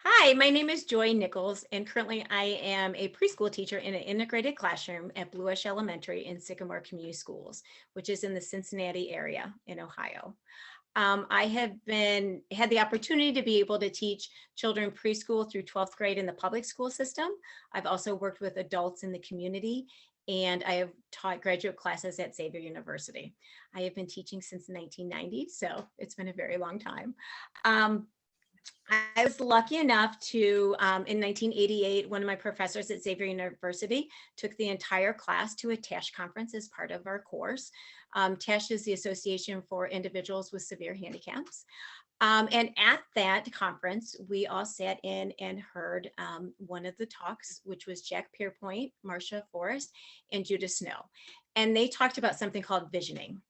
Hi, my name is Joy Nichols, and currently I am a preschool teacher in an integrated classroom at Blue Ash Elementary in Sycamore Community Schools, which is in the Cincinnati area in Ohio. I have had the opportunity to be able to teach children preschool through 12th grade in the public school system. I've also worked with adults in the community, and I have taught graduate classes at Xavier University. I have been teaching since 1990, so it's been a very long time. Um, I was lucky enough to, in 1988, one of my professors at Xavier University took the entire class to a TASH conference as part of our course. TASH is the Association for Individuals with Severe Handicaps. And at that conference, we all sat in and heard one of the talks, which was Jack Pierpoint, Marcia Forrest, and Judah Snow. And they talked about something called visioning.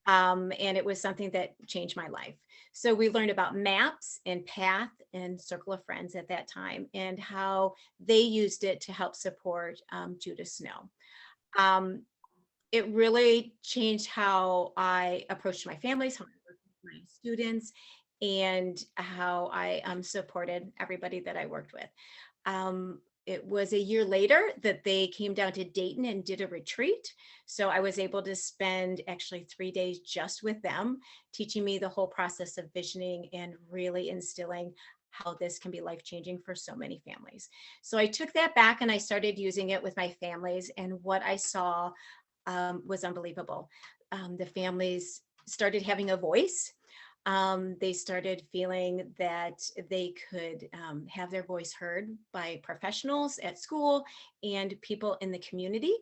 And it was something that changed my life. So we learned about maps and path and circle of friends at that time and how they used it to help support Judah Snow. Um, it really changed how I approached my families, how I worked with my students, and how I supported everybody that I worked with. It was a year later that they came down to Dayton and did a retreat. So I was able to spend actually 3 days just with them, teaching me the whole process of visioning and really instilling how this can be life changing for so many families. So I took that back and I started using it with my families, and what I saw was unbelievable. The families started having a voice. They started feeling that they could have their voice heard by professionals at school and people in the community.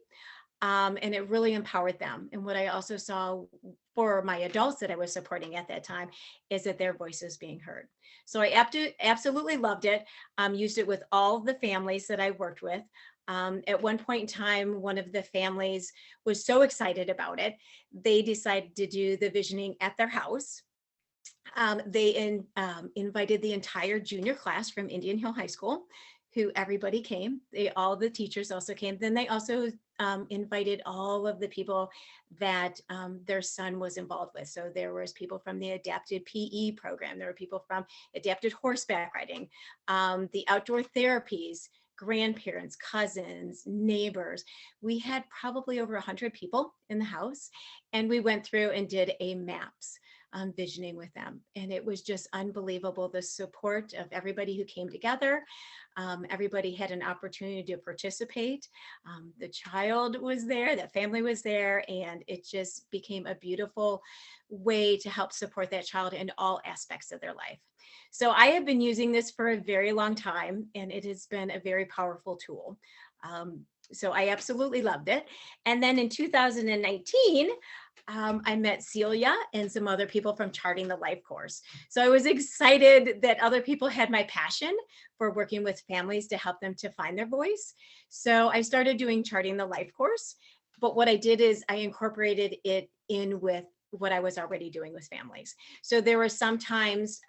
And it really empowered them. And what I also saw for my adults that I was supporting at that time is that their voices being heard. So I absolutely loved it. Used it with all the families that I worked with. At one point in time, one of the families was so excited about it, they decided to do the visioning at their house. Invited the entire junior class from Indian Hill High School, who everybody came. All the teachers also came. Then they also invited all of the people that their son was involved with. So there was people from the adapted PE program. There were people from adapted horseback riding, the outdoor therapies, grandparents, cousins, neighbors. We had probably over 100 people in the house, and we went through and did a maps visioning with them. And it was just unbelievable, the support of everybody who came together. Everybody had an opportunity to participate. The child was there, the family was there, and it just became a beautiful way to help support that child in all aspects of their life. So I have been using this for a very long time, and it has been a very powerful tool. So I absolutely loved it. And then in 2019, I met Celia and some other people from Charting the Life course. So I was excited that other people had my passion for working with families to help them to find their voice. So I started doing Charting the Life course. But what I did is I incorporated it in with what I was already doing with families. So there were some times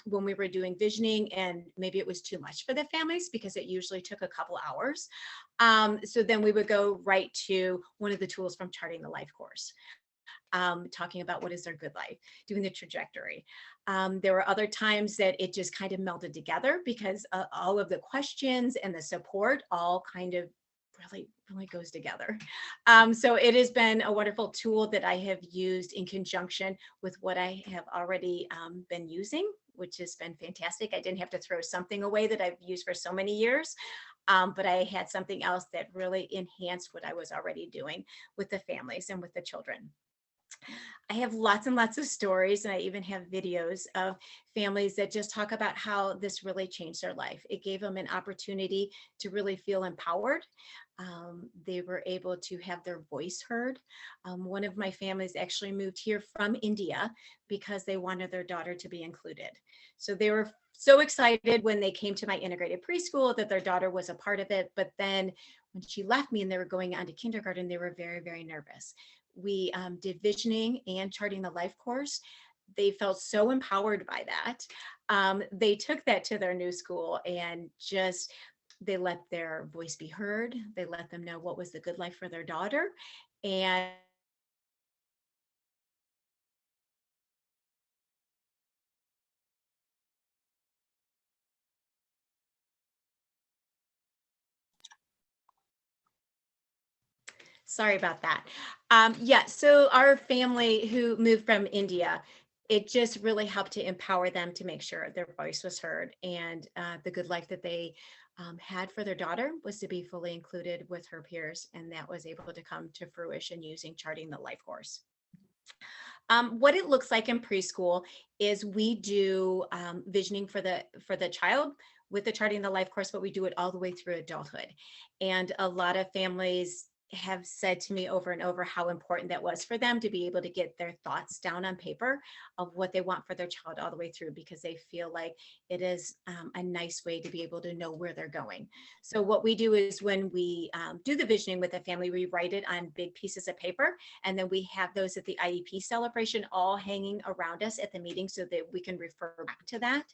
when we were doing visioning and maybe it was too much for the families because it usually took a couple hours. So then we would go right to one of the tools from Charting the Life course, talking about what is their good life, doing the trajectory. There were other times that it just kind of melded together because all of the questions and the support all kind of really goes together. So it has been a wonderful tool that I have used in conjunction with what I have already been using, which has been fantastic. I didn't have to throw something away that I've used for so many years, but I had something else that really enhanced what I was already doing with the families and with the children. I have lots and lots of stories, and I even have videos of families that just talk about how this really changed their life. It gave them an opportunity to really feel empowered. They were able to have their voice heard. One of my families actually moved here from India because they wanted their daughter to be included. So they were so excited when they came to my integrated preschool that their daughter was a part of it. But then when she left me and they were going on to kindergarten, they were very, very nervous. We did visioning and Charting the Life course. They felt so empowered by that. They took that to their new school and just they let their voice be heard. They let them know what was the good life for their daughter. And Sorry about that. Yeah, so our family who moved from India, it just really helped to empower them to make sure their voice was heard. And the good life that they had for their daughter was to be fully included with her peers. And that was able to come to fruition using Charting the Life course. What it looks like in preschool is we do visioning for the child with the Charting the Life course, but we do it all the way through adulthood. And a lot of families have said to me over and over how important that was for them to be able to get their thoughts down on paper of what they want for their child all the way through, because they feel like it is a nice way to be able to know where they're going. So what we do is when we do the visioning with the family, we write it on big pieces of paper, and then we have those at the IEP celebration all hanging around us at the meeting so that we can refer back to that.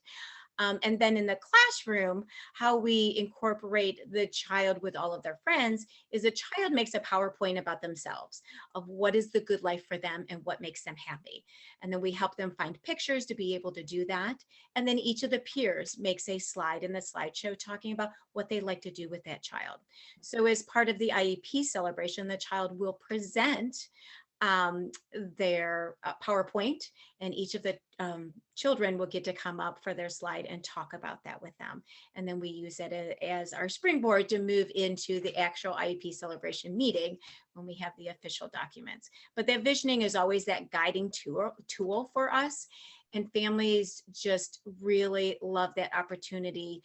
And then in the classroom, how we incorporate the child with all of their friends is a child makes a PowerPoint about themselves of what is the good life for them and what makes them happy. And then we help them find pictures to be able to do that. And then each of the peers makes a slide in the slideshow talking about what they like to do with that child. So as part of the IEP celebration, the child will present their PowerPoint, and each of the children will get to come up for their slide and talk about that with them. And then we use it as our springboard to move into the actual IEP celebration meeting when we have the official documents. But that visioning is always that guiding tool for us. And families just really love that opportunity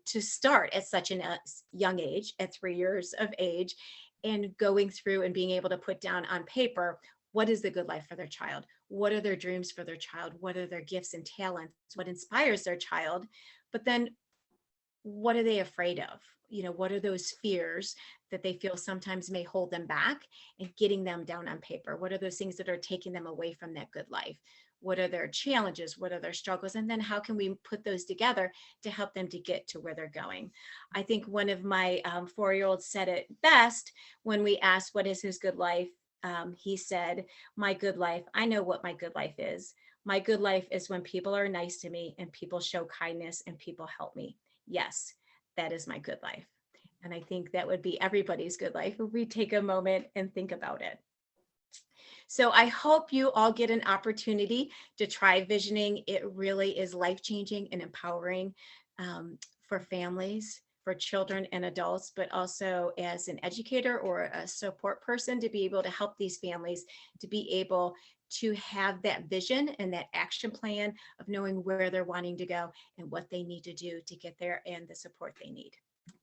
to start at such a young age, at 3 years of age, and going through and being able to put down on paper what is the good life for their child, what are their dreams for their child, what are their gifts and talents, what inspires their child, but then what are they afraid of, what are those fears that they feel sometimes may hold them back, and getting them down on paper. What are those things that are taking them away from that good life? What are their challenges? What are their struggles? And then how can we put those together to help them to get to where they're going? I think one of my 4-year-olds said it best when we asked, what is his good life? He said, my good life, I know what my good life is. My good life is when people are nice to me and people show kindness and people help me. Yes, that is my good life. And I think that would be everybody's good life if we take a moment and think about it. So I hope you all get an opportunity to try visioning. It really is life-changing and empowering for families, for children and adults, but also as an educator or a support person to be able to help these families to be able to have that vision and that action plan of knowing where they're wanting to go and what they need to do to get there and the support they need.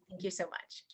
Thank you so much.